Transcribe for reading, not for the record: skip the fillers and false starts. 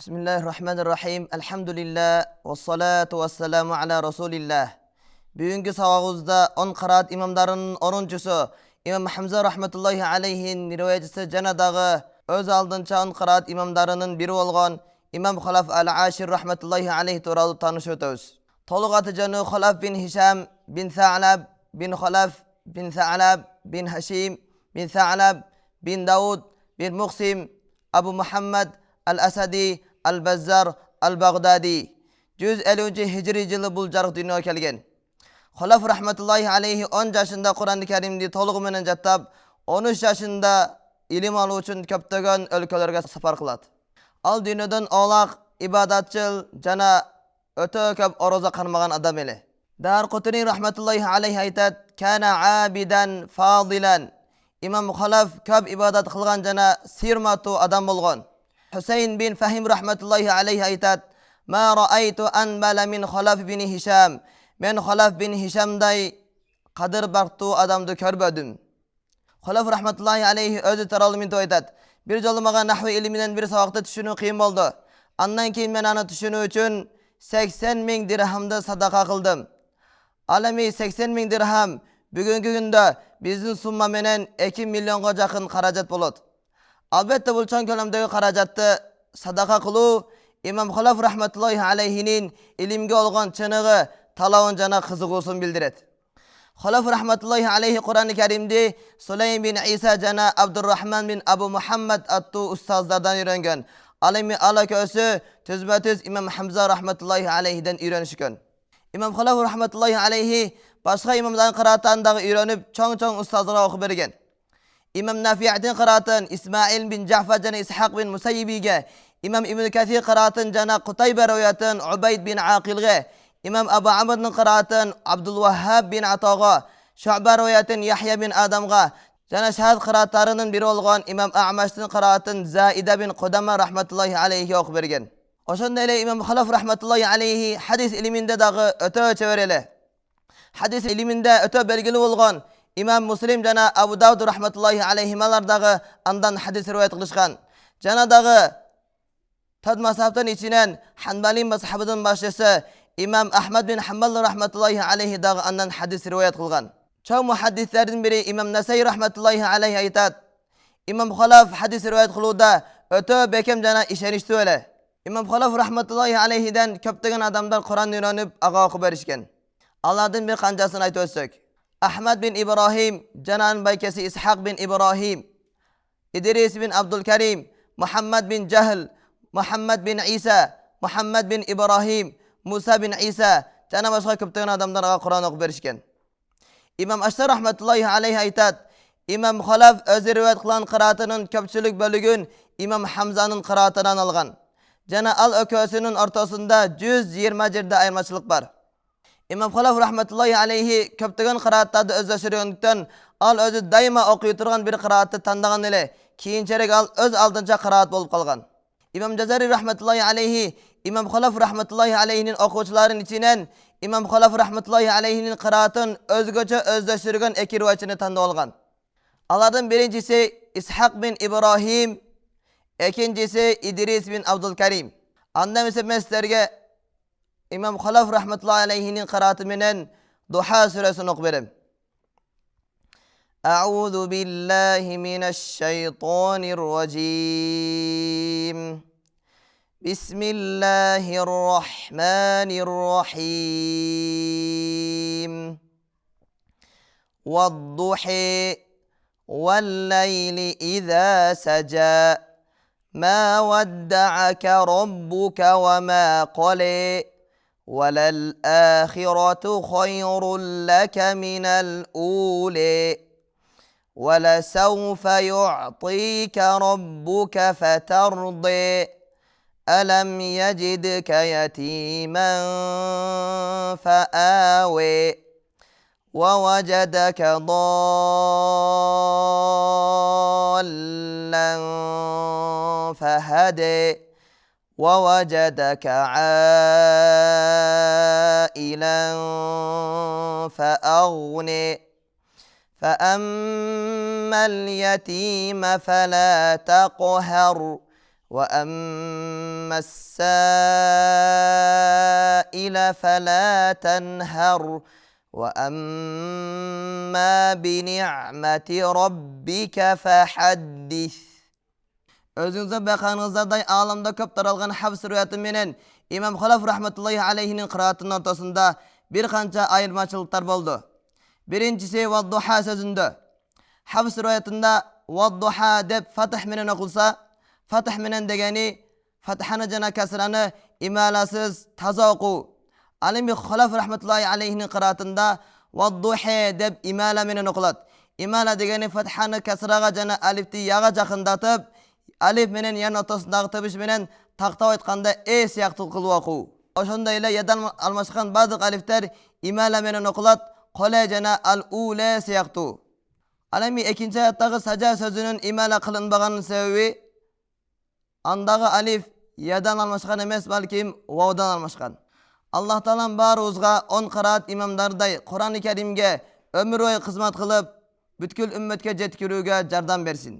Bismillahirrahmanirrahim. Elhamdülillah. Ve salatu ve selamu ala Resulillah. Bugünkü savağızda 10 kıraat imamlarının 10'uncusu İmam Hamza rahmetullahi aleyhin rivayetçisi Cenadağı öz aldınca 10 kıraat imamlarının biri olgan İmam Halaf al-Ashir rahmetullahi aleyhi turalı tanış ötüz. Toluk atı canı Halaf bin Hişam bin Tha'lab bin Halaf bin Tha'lab bin Hashim bin Tha'lab bin Davud bin Muqsim Abu Muhammed Al-Asadi, Al-Bazzar, Al-Baghdadi 150 Hicri yılı bul jarık dünyaya kelgen. Halaf rahmetullahi aleyhi 10 yaşında Kur'an-ı Kerim'de toluğu menen jattab, 13 yaşında ilim aluu üçün köptögen өлkölөрgө safar kılat. Al dünyadan oğlak, ibadatçıl, jana ötö köp oroza karmagan adam ele. Darqutni rahmetullahi aleyhi aytat, kana abidan fadilan. İmam Halaf köp ibadat kılgan jana sirmatu adam bolgon. Hüseyin bin Fahim rahmetullahi aleyhi aytat, ma ra'aytu anbala min Halaf bin Hişam. Men Halaf bin Hişamday kadir baktu adamdı körbödüm. Halaf rahmetullahi aleyhi özü taralı minto aytat. Bir jolu maga nahvi iliminden bir sabakta düşünүү kıyım oldu. Andan keyin men anı düşünүү üçün 80.000 dirhamda sadaka kıldım. Alemi 80.000 dirham bugünkü günde bizden summa menen 2 milyonga jakın karajat bolot. Albatta bu çon kölemdeki karajatты sadaka kıluu İmam Halaf rahmetullahi aleyhinin ilimge olgan çınığı talawın jana kızıgusун bildiret. Halaf rahmetullahi aleyhi Kur'an-ı Kerim'de Süleym bin İsa jana Abdurrahman bin Abu Muhammed attı ustazlardan öğrengen. Alemi ala kösü tüzbetiz İmam Hamza rahmetullahi aleyhiden öğrenişken. İmam Halaf rahmetullahi aleyhi başka imamların kıraatlarındağı öğrenip çoğun ustazlara oku bergen. İmam Nafi'atin kıraatın İsmail bin Ja'far jana İshaq bin Musayyibi'ge, İmam İbn Kathir kıraatın jana Qutayba rivayatın Ubayd bin Aqil'ge, İmam Abu Amr'ın kıraatın Abdülvahhab bin Ata'ga, Şu'ba rivayatın Yahya bin Adam'a, jana şahad kıraatlarının biri olgan İmam A'maş'ın kıraatın Zaide bin Qudama rahmetullahi aleyhi oku bergen. Oşonda ele İmam Halaf rahmetullahi aleyhi hadis iliminde dağı ötö çevereli. Hadis iliminde ötö belgili olgan İmam Muslim jana Abu Davud rahmetullahi aleyhimalardağı andan hadis rivayet kılışkan. Jana dağı tad masabtan içinen Hanbali mazhabının başçısı İmam Ahmad bin Hanbal rahmetullahi aleyhi dağı andan hadis rivayet kılgan. Çoğu muhaddislerden biri İmam Nasai rahmetullahi aleyhi aytat. İmam Halaf hadis rivayet kılıuda ötö bekem jana işenişti öyle. İmam Halaf rahmetullahi aleyhiden köptegen adamlar Kur'an öğrenip ağa oku berişken. Allah'ın bir kancasını ayt ötsök. Ahmad bin İbrahim, Canan baykesi İshaq bin İbrahim, İdris bin Abdülkerim, Muhammed bin Cehl, Muhammed bin İsa, Muhammed bin İbrahim, Musa bin İsa, Cana başka köptegen adamlar Kur'an oku berişken. İmam Aştar rahmetullahi aleyhi aytat, İmam Halaf özü rivayet kılan kıraatının köpçülük bölügün İmam Hamza'nın kıraatından algan. Cana al ökösünün ortasında 120 cirde ayırmaçılık var. İmam Halaf rahmetullahi aleyhi köptegen kıraatlarda özleşiriyonduktan al özü daima okuyuturgan bir kıraatı tandagan ele kiyinçerek al öz aldınca kıraat bolup kalgan. İmam Cezari rahmetullahi aleyhi İmam Halaf rahmetullahi aleyhinin okuçuların içinen İmam Halaf rahmetullahi aleyhinin kıraatın özgöçe özleşirgen eki rivayetini tandı olgan. Alardan birincisi İshaq bin İbrahim, ikincisi İdris bin Abdülkerim. Andan ise meslerge İmam Halaf rahmetullahi aleyhinin kıraatı menen Duha suresini okuberem. A'udhu billahi mineşşeytanirracim. Bismillahirrahmanirrahim. Vadduhi velleyli izâ secâ. Ma vedda'ake rabbuke ve ma qale. وَلَلْآخِرَةُ خَيْرٌ لَكَ مِنَ الْأُولَى وَلَسَوْفَ يُعْطِيكَ رَبُّكَ فَتَرْضَى أَلَمْ يَجِدْكَ يَتِيمًا فَآوَى وَوَجَدَكَ ضَالًّا فَهَدَى وَوَجَدَكَ عَائِلًا فَأَغْنَى فَأَمَّا الْيَتِيمَ فَلَا تَقْهَرْ وأما السائل فلا تنهر وأما بنعمة ربك فحدث. Özünüzde bakanınızda alamda köp taralgan Hafs rivayeti menen İmam Halaf rahmetullahi aleyhinin kıraatının ortasında bir kança ayırmaçılıklar boldu. Birincisi vadduha sözünde. Hafs rivayetinde vadduha dep fatih menen okulsa, fatih menen degeni fatihana jana kasranı imalasız taza oku. Alimi Halaf rahmetullahi aleyhinin kıraatında vadduha dep imala menen okulat. İmala degeni fatihana kasraga jana alifti yaga jakındatıp alif menen yan ortasındağı tıbış menen taqtab aytkanda siyaktı kılıp oku. Oşonda ile yadan almaşkan bazı alifler imala menen okulat. Qole jana al-ule siyaktı. Alemi ikinci ayattagı saca sözünün imala kılınbağanın sebebi andağı alif yadan almaşkan emes balkim vavdan almaşkan. Allah Ta'alan barımızga 10 kıraat imamlarday Kur'an-ı Kerim'ge ömür boyu hizmet kılıp bütkül ümmetke jetkirүүgө jardam bersin.